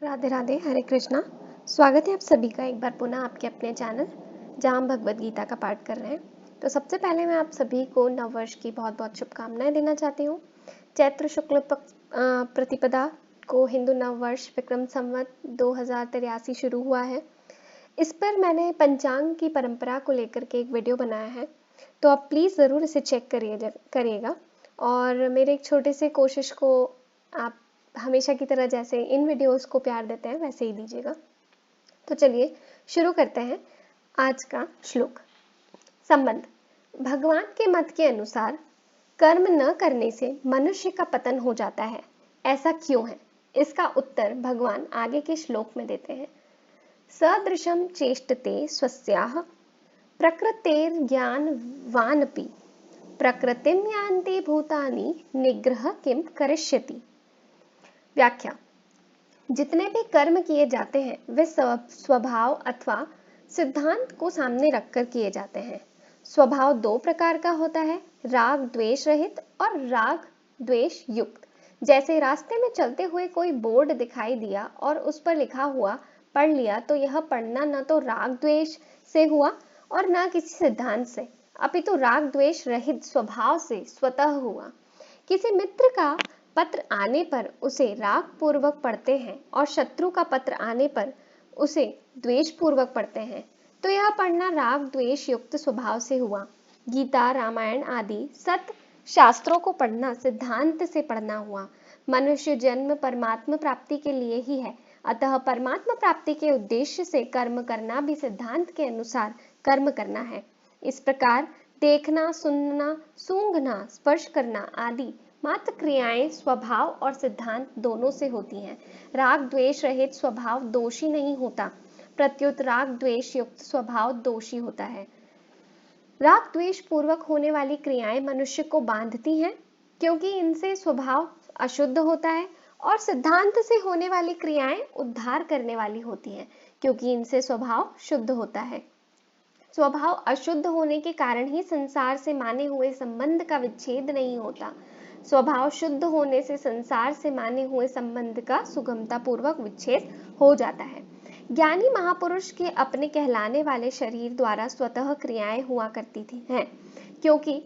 राधे राधे, हरे कृष्णा। स्वागत है आप सभी का एक बार पुनः आपके अपने चैनल जहाँ हम भगवद गीता का पाठ कर रहे हैं। तो सबसे पहले मैं आप सभी को नववर्ष की बहुत बहुत शुभकामनाएं देना चाहती हूँ। चैत्र शुक्ल प्रतिपदा को हिंदू नववर्ष विक्रम संवत 2083 शुरू हुआ है। इस पर मैंने पंचांग की परंपरा को लेकर के एक वीडियो बनाया है, तो आप प्लीज़ ज़रूर इसे चेक करिएगा और मेरे एक छोटे से कोशिश को आप हमेशा की तरह जैसे इन वीडियोस को प्यार देते हैं वैसे ही दीजिएगा। तो चलिए शुरू करते हैं आज का श्लोक। संबंध। भगवान के मत के अनुसार कर्म न करने से मनुष्य का पतन हो जाता है। ऐसा क्यों है? इसका उत्तर भगवान आगे के श्लोक में देते हैं। सदृशं चेष्टते स्वस्याः प्रकृतेर्ज्ञानवानपि प्रकृतिं यान्ति भूतानि निग्रह किम करिष्यति। व्याख्या। जितने भी कर्म किए जाते हैं वे स्वभाव अथवा सिद्धांत को सामने रखकर किए जाते हैं। स्वभाव दो प्रकार का होता है, राग द्वेष रहित और राग द्वेष युक्त। जैसे रास्ते में चलते हुए कोई बोर्ड दिखाई दिया और उस पर लिखा हुआ पढ़ लिया, तो यह पढ़ना न तो राग द्वेष से हुआ और न किसी सिद्धांत से, अपितु राग द्वेष रहित स्वभाव से स्वतः हुआ। किसी मित्र का पत्र आने पर उसे राग पूर्वक पढ़ते हैं और शत्रु का पत्र आने पर उसे द्वेष पूर्वक पढ़ते हैं, तो यह पढ़ना राग द्वेष युक्त स्वभाव से हुआ। गीता, रामायण आदि सत शास्त्रों को पढ़ना सिद्धांत से पढ़ना हुआ। मनुष्य जन्म परमात्मा प्राप्ति के लिए ही है, अतः परमात्मा प्राप्ति के उद्देश्य से कर्म करना भी सिद्धांत के अनुसार कर्म करना है। इस प्रकार देखना, सुनना, सूंघना, स्पर्श करना आदि मात्र क्रियाएं स्वभाव और सिद्धांत दोनों से होती हैं। राग द्वेष रहित स्वभाव दोषी नहीं होता, प्रत्युत राग द्वेष युक्त स्वभाव दोषी होता है। राग द्वेष पूर्वक होने वाली क्रियाएं मनुष्य को बांधती हैं, क्योंकि इनसे स्वभाव अशुद्ध होता है, और सिद्धांत से होने वाली क्रियाएं उद्धार करने वाली होती हैं, क्योंकि इनसे स्वभाव शुद्ध होता है। स्वभाव अशुद्ध होने के कारण ही संसार से माने हुए संबंध का विच्छेद नहीं होता। स्वभाव शुद्ध होने से संसार से माने हुए संबंध का सुगमता पूर्वक विच्छेद हो जाता है। ज्ञानी महापुरुष के अपने कहलाने वाले शरीर द्वारा स्वतः क्रियाएं हुआ करती थी हैं, क्योंकि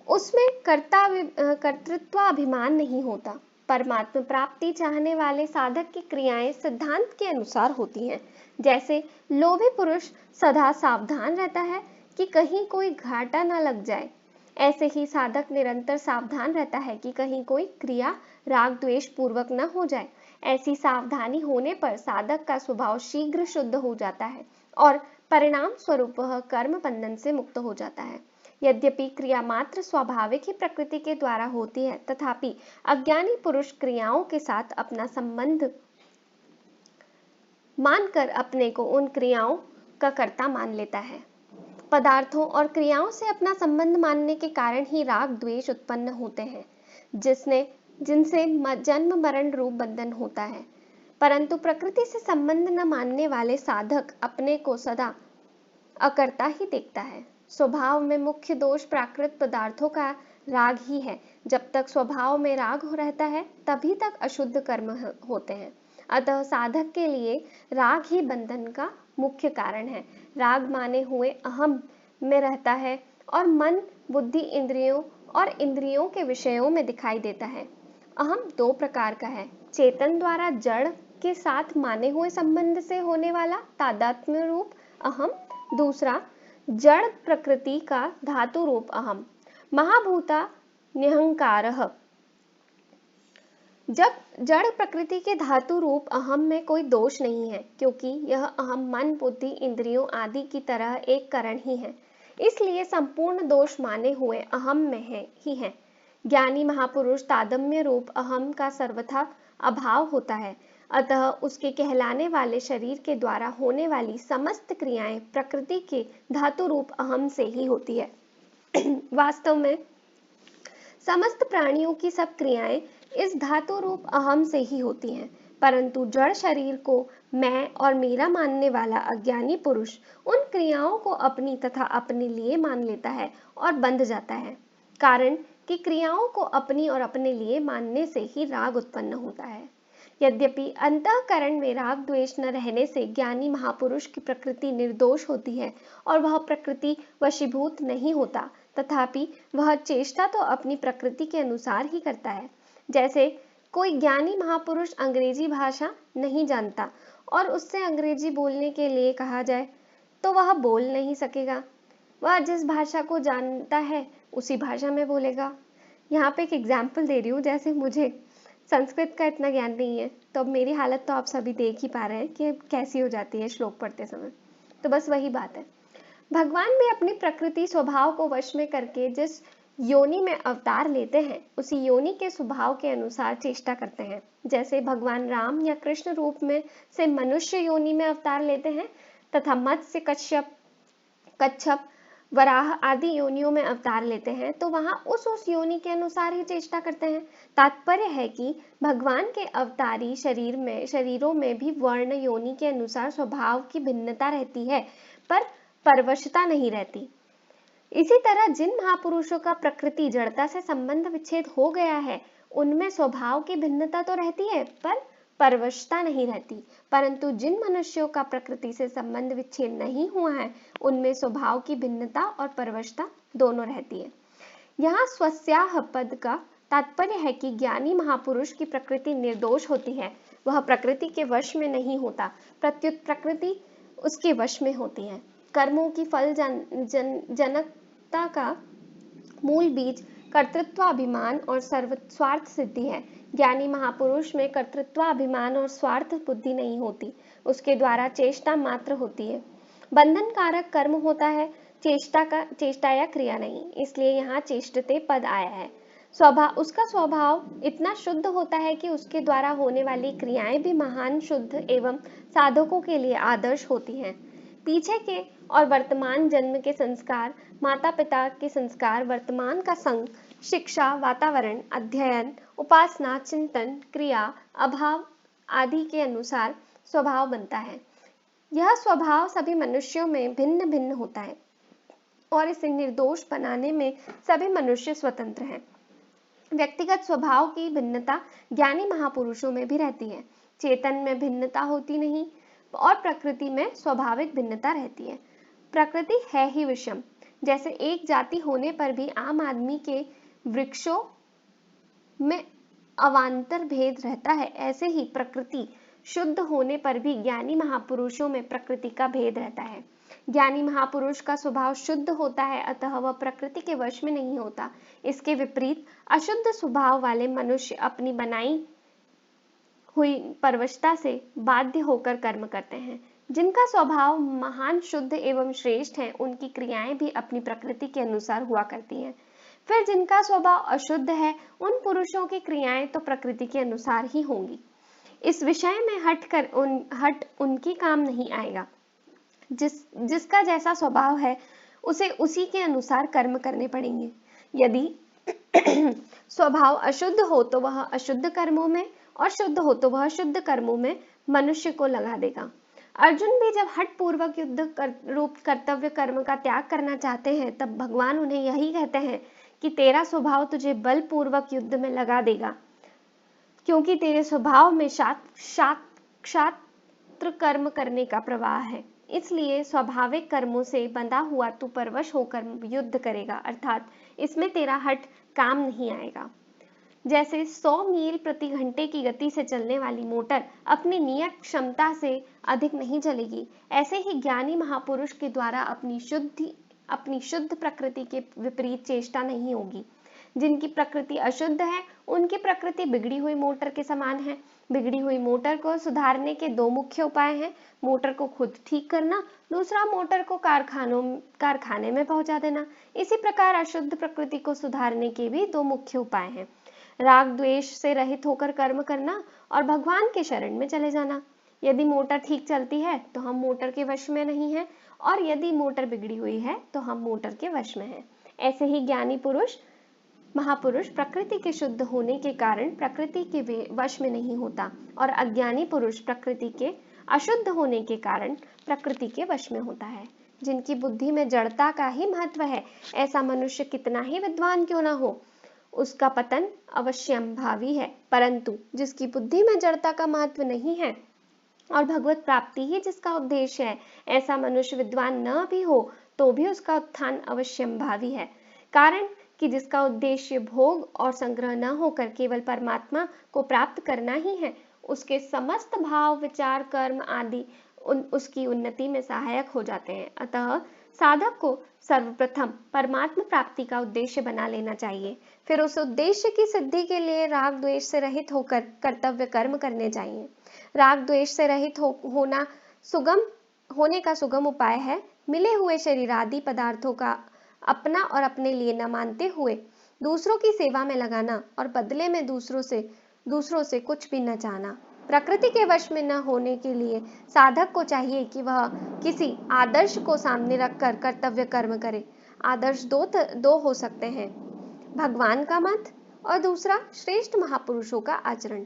उसमें कर्तृत्वाभिमान नहीं होता। परमात्मा प्राप्ति चाहने वाले साधक की क्रियाएं सिद्धांत के अनुसार होती हैं। जैसे लोभी पुरुष सदा सावधान रहता है कि कहीं कोई घाटा न लग जाए, ऐसे ही साधक निरंतर सावधान रहता है कि कहीं कोई क्रिया राग द्वेष पूर्वक न हो जाए। ऐसी सावधानी होने पर साधक का स्वभाव शीघ्र शुद्ध हो जाता है और परिणाम स्वरूप कर्म बंधन से मुक्त हो जाता है। यद्यपि क्रिया मात्र स्वाभाविक ही प्रकृति के द्वारा होती है, तथापि अज्ञानी पुरुष क्रियाओं के साथ अपना संबंध मानकर अपने को उन क्रियाओं का कर्ता मान लेता है। पदार्थों और क्रियाओं से अपना संबंध मानने के कारण ही राग द्वेष उत्पन्न होते हैं, जिनसे जन्म मरण रूप बंधन होता है। परंतु प्रकृति से संबंध न मानने वाले साधक अपने को सदा अकर्ता ही देखता है। स्वभाव में मुख्य दोष प्राकृत पदार्थों का राग ही है। जब तक स्वभाव में राग रहता है तभी तक अशुद्ध कर्म होते हैं। अतः साधक के लिए राग ही बंधन का मुख्य कारण है। राग माने हुए अहम में रहता है और मन, बुद्धि, इंद्रियों और इंद्रियों के विषयों में दिखाई देता है। अहम दो प्रकार का है, चेतन द्वारा जड़ के साथ माने हुए संबंध से होने वाला तादात्म्य रूप अहम, दूसरा जड़ प्रकृति का धातु रूप अहम। महाभूता निहंकारः। जब जड़ प्रकृति के धातु रूप अहम में कोई दोष नहीं है, क्योंकि यह अहम मन, बुद्धि, इंद्रियों आदि की तरह एक करण ही है, इसलिए संपूर्ण दोष माने हुए अहम में ही है। ज्ञानी महापुरुष तादम्य रूप अहम का सर्वथा अभाव होता है, अतः उसके कहलाने वाले शरीर के द्वारा होने वाली समस्त क्रियाएं प्रकृति के धातु रूप अहम से ही होती है। वास्तव में समस्त प्राणियों की सब क्रियाएं इस धातु रूप अहम से ही होती हैं, परंतु जड़ शरीर को मैं और मेरा मानने वाला अज्ञानी पुरुष उन क्रियाओं को अपनी तथा अपने लिए मान लेता है और बंध जाता है। कारण कि क्रियाओं को अपनी और अपने लिए मानने से ही राग उत्पन्न होता है। यद्यपि अंतःकरण में राग द्वेष न रहने से ज्ञानी महापुरुष की प्रकृति निर्दोष होती है और वह प्रकृति वशीभूत नहीं होता, तथापि वह चेष्टा तो अपनी प्रकृति के अनुसार ही करता है। जैसे कोई ज्ञानी महापुरुष अंग्रेजी भाषा नहीं जानता और उससे अंग्रेजी बोलने के लिए कहा जाए तो वह बोल नहीं सकेगा। वह जिस भाषा को जानता है उसी भाषा में बोलेगा। यहाँ पे एक एग्जाम्पल दे रही हूँ, जैसे मुझे संस्कृत का इतना ज्ञान नहीं है, तो अब मेरी हालत तो आप सभी देख ही पा रहे हैं कि कैसी हो जाती है श्लोक पढ़ते समय। तो बस वही बात है, भगवान भी अपनी प्रकृति स्वभाव को वश में करके जिस योनि में अवतार लेते हैं उसी योनि के स्वभाव के अनुसार चेष्टा करते हैं। जैसे भगवान राम या कृष्ण रूप में से मनुष्य योनि में अवतार लेते हैं तथा मत्स्य, कच्छप, वराह आदि योनियों में अवतार लेते हैं, तो वहां उस योनि के अनुसार ही चेष्टा करते हैं। तात्पर्य है कि भगवान के अवतारी शरीरों में भी वर्ण योनि के अनुसार स्वभाव की भिन्नता रहती है, पर परवशता नहीं रहती। इसी तरह जिन महापुरुषों का प्रकृति जड़ता से संबंध विच्छेद हो गया है, उनमें स्वभाव की भिन्नता तो रहती है पर परवशता नहीं रहती, परंतु जिन मनुष्यों का प्रकृति से संबंध विच्छेद नहीं हुआ है, उनमें स्वभाव की भिन्नता और परवशता दोनों रहती है। यहाँ स्वस्याह पद का तात्पर्य है कि ज्ञानी महापुरुष की प्रकृति निर्दोष होती है, वह प्रकृति के वश में नहीं होता, प्रत्युत प्रकृति उसके वश में होती है। कर्मों की फल जनकता का मूल बीज कर्तृत्वाभिमान और स्वार्थ सिद्धि है। ज्ञानी महापुरुष में कर्तृत्वाभिमान और स्वार्थ बुद्धि नहीं होती, उसके द्वारा चेष्टा मात्र होती है। बंधन कारक कर्म होता है, चेष्टा या क्रिया नहीं, इसलिए यहाँ चेष्टते पद आया है। उसका स्वभाव इतना शुद्ध होता है कि उसके द्वारा होने वाली क्रियाएं भी महान शुद्ध एवं साधकों के लिए आदर्श होती हैं। पीछे के और वर्तमान जन्म के संस्कार, माता पिता के संस्कार, वर्तमान का संग, शिक्षा, वातावरण, अध्ययन, उपासना, चिंतन, क्रिया, अभाव आदि के अनुसार स्वभाव बनता है। यह स्वभाव सभी मनुष्यों में भिन्न भिन्न होता है और इसे निर्दोष बनाने में सभी मनुष्य स्वतंत्र हैं। व्यक्तिगत स्वभाव की भिन्नता ज्ञानी महापुरुषों में भी रहती है। चेतन में भिन्नता होती नहीं और प्रकृति में स्वाभाविक भिन्नता रहती है। प्रकृति है ही विषम। जैसे एक जाति होने पर भी आम आदमी के वृक्षों में अवान्तर भेद रहता है, ऐसे ही प्रकृति शुद्ध होने पर भी ज्ञानी महापुरुषों में प्रकृति का भेद रहता है। ज्ञानी महापुरुष का स्वभाव शुद्ध होता है, अतः वह प्रकृति के वश में नहीं होता। इसके विपरीत अशुद्ध स्वभाव वाले मनुष्य अपनी बनाई हुई परवशता से बाध्य होकर कर्म करते हैं। जिनका स्वभाव महान शुद्ध एवं श्रेष्ठ है, उनकी क्रियाएं भी अपनी प्रकृति के अनुसार हुआ करती हैं। फिर जिनका स्वभाव अशुद्ध है, उन पुरुषों की क्रियाएं तो प्रकृति के अनुसार ही होंगी। इस विषय में हट उनकी काम नहीं आएगा। जिसका जैसा स्वभाव है उसे उसी के अनुसार कर्म करने पड़ेंगे। यदि स्वभाव अशुद्ध हो तो वह अशुद्ध कर्मों में और शुद्ध हो तो वह शुद्ध कर्मों में मनुष्य को लगा देगा। अर्जुन भी जब हठ पूर्वक रूप कर्तव्य कर्म का त्याग करना चाहते हैं, तब भगवान उन्हें यही कहते हैं कि तेरा स्वभाव तुझे बलपूर्वक युद्ध में लगा देगा, क्योंकि तेरे स्वभाव में क्षात्र कर्म करने का प्रवाह है। इसलिए स्वाभाविक कर्मों से बंधा हुआ तू परवश होकर युद्ध करेगा, अर्थात इसमें तेरा हठ काम नहीं आएगा। जैसे 100 मील प्रति घंटे की गति से चलने वाली मोटर अपनी नियत क्षमता से अधिक नहीं चलेगी, ऐसे ही ज्ञानी महापुरुष के द्वारा अपनी शुद्ध प्रकृति के विपरीत चेष्टा नहीं होगी। जिनकी प्रकृति अशुद्ध है, उनकी प्रकृति बिगड़ी हुई मोटर के समान है। बिगड़ी हुई मोटर को सुधारने के दो मुख्य उपाय हैं, मोटर को खुद ठीक करना, दूसरा मोटर को कारखाने में पहुंचा देना। इसी प्रकार अशुद्ध प्रकृति को सुधारने के भी दो मुख्य उपाय हैं, राग द्वेष से रहित होकर कर्म करना और भगवान के शरण में चले जाना। यदि मोटर ठीक चलती है तो हम मोटर के वश में नहीं हैं, और यदि मोटर बिगड़ी हुई है तो हम मोटर के वश में हैं। ऐसे ही ज्ञानी महापुरुष प्रकृति के शुद्ध होने के कारण प्रकृति के वश में नहीं होता, और अज्ञानी पुरुष प्रकृति के अशुद्ध होने के कारण प्रकृति के वश में होता है। जिनकी बुद्धि में जड़ता का ही महत्व है, ऐसा मनुष्य कितना ही विद्वान क्यों ना हो, उसका पतन अवश्यंभावी है। परंतु जिसकी बुद्धि में जड़ता का महत्व नहीं है और भगवत प्राप्ति ही जिसका उद्देश्य है, ऐसा मनुष्य विद्वान न भी हो तो भी उसका उत्थान अवश्यंभावी है। कारण कि जिसका उद्देश्य भोग और संग्रह न होकर केवल परमात्मा को प्राप्त करना ही है, उसके समस्त भाव, विचार, कर्म आदि उसकी उन्नति में सहायक हो जाते हैं। अतः साधक को सर्वप्रथम परमात्मा प्राप्ति का उद्देश्य बना लेना चाहिए। फिर उस उद्देश्य की सिद्धि के लिए राग द्वेष से रहित होकर कर्तव्य कर्म करने चाहिए। राग द्वेष से रहित होने का सुगम उपाय है मिले हुए शरीर आदि पदार्थों का अपना और अपने लिए न मानते हुए दूसरों की सेवा में लगाना और बदले में दूसरों से कुछ भी न चाहना। प्रकृति के वश में न होने के लिए साधक को चाहिए कि वह किसी आदर्श को सामने रखकर कर्तव्य कर्म करे। आदर्श दो हो सकते हैं, भगवान का मत और दूसरा श्रेष्ठ महापुरुषों का आचरण।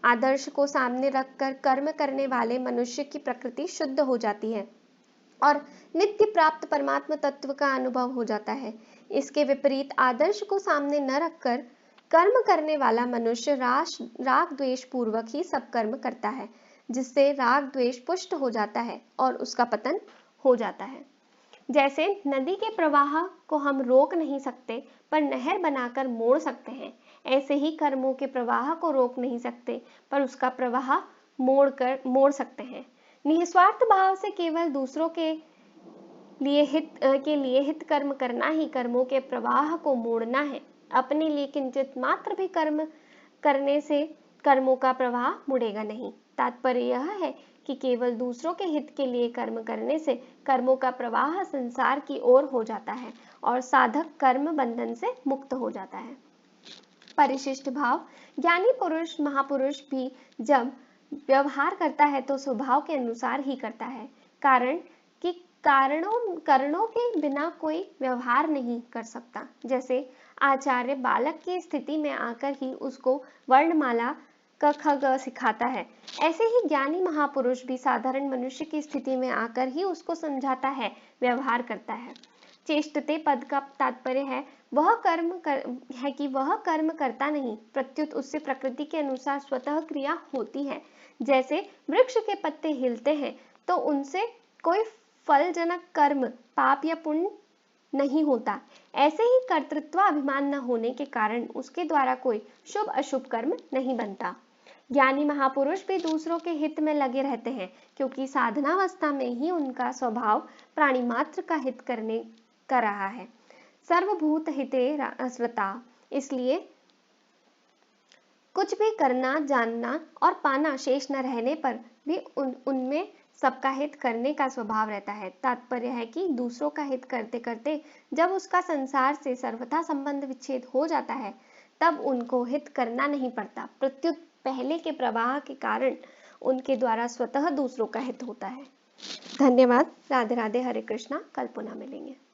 आदर्श को सामने रखकर कर्म करने वाले मनुष्य की प्रकृति शुद्ध हो जाती है और नित्य प्राप्त परमात्मा तत्व का अनुभव हो जाता है। इसके विपरीत आदर्श को सामने न रखकर कर्म करने वाला मनुष्य राग द्वेष पूर्वक ही सब कर्म करता है, जिससे राग द्वेष पुष्ट हो जाता है और उसका पतन हो जाता है। जैसे नदी के प्रवाह को हम रोक नहीं सकते पर नहर बनाकर मोड़ सकते हैं, ऐसे ही कर्मों के प्रवाह को रोक नहीं सकते पर उसका प्रवाह मोड़ सकते हैं। निस्वार्थ भाव से केवल दूसरों के लिए हित कर्म करना ही कर्मों के प्रवाह को मोड़ना है। अपने लिए किंचित मात्र भी कर्म करने से कर्मों का प्रवाह मुड़ेगा नहीं। तात्पर्य यह है कि केवल दूसरों के हित के लिए कर्म करने से कर्मों का प्रवाह संसार की ओर हो जाता है और साधक कर्म बंधन से मुक्त हो जाता है। परिशिष्ट भाव। ज्ञानी पुरुष महापुरुष भी जब व्यवहार करता है तो स्वभाव के अनुसार ही करता है, कारण कि कारणों के बिना कोई व्यवहार नहीं कर सकता। जैसे आचार्य बालक की स्थिति में आकर ही उसको वर्णमाला क ख ग सिखाता है, ऐसे ही ज्ञानी महापुरुष भी साधारण मनुष्य की स्थिति में आकर ही उसको समझाता है, व्यवहार करता है। चेष्टते पद का तात्पर्य है वह कर्म करता नहीं, प्रत्युत उससे प्रकृति के अनुसार स्वतः क्रिया होती है। जैसे वृक्ष के पत्ते हिलते हैं तो उनसे कोई फलजनक कर्म पाप या पुण्य नहीं होता, ऐसे ही कर्तृत्व अभिमान न होने के कारण उसके द्वारा कोई शुभ अशुभ कर्म नहीं बनता। ज्ञानी महापुरुष भी दूसरों के हित में लगे रहते हैं, क्योंकि साधनावस्था में ही उनका स्वभाव प्राणी मात्र का हित करने का रहा है। सर्वभूत हिते स्मृता, इसलिए कुछ भी करना, जानना और पाना शेष न रहने पर भी उनमें सबका हित करने का स्वभाव रहता है। तात्पर्य है कि दूसरों का हित करते करते जब उसका संसार से सर्वथा संबंध विच्छेद हो जाता है, तब उनको हित करना नहीं पड़ता, प्रत्युत पहले के प्रवाह के कारण उनके द्वारा स्वतः दूसरों का हित होता है। धन्यवाद। राधे राधे। हरे कृष्णा। कल पुनः मिलेंगे।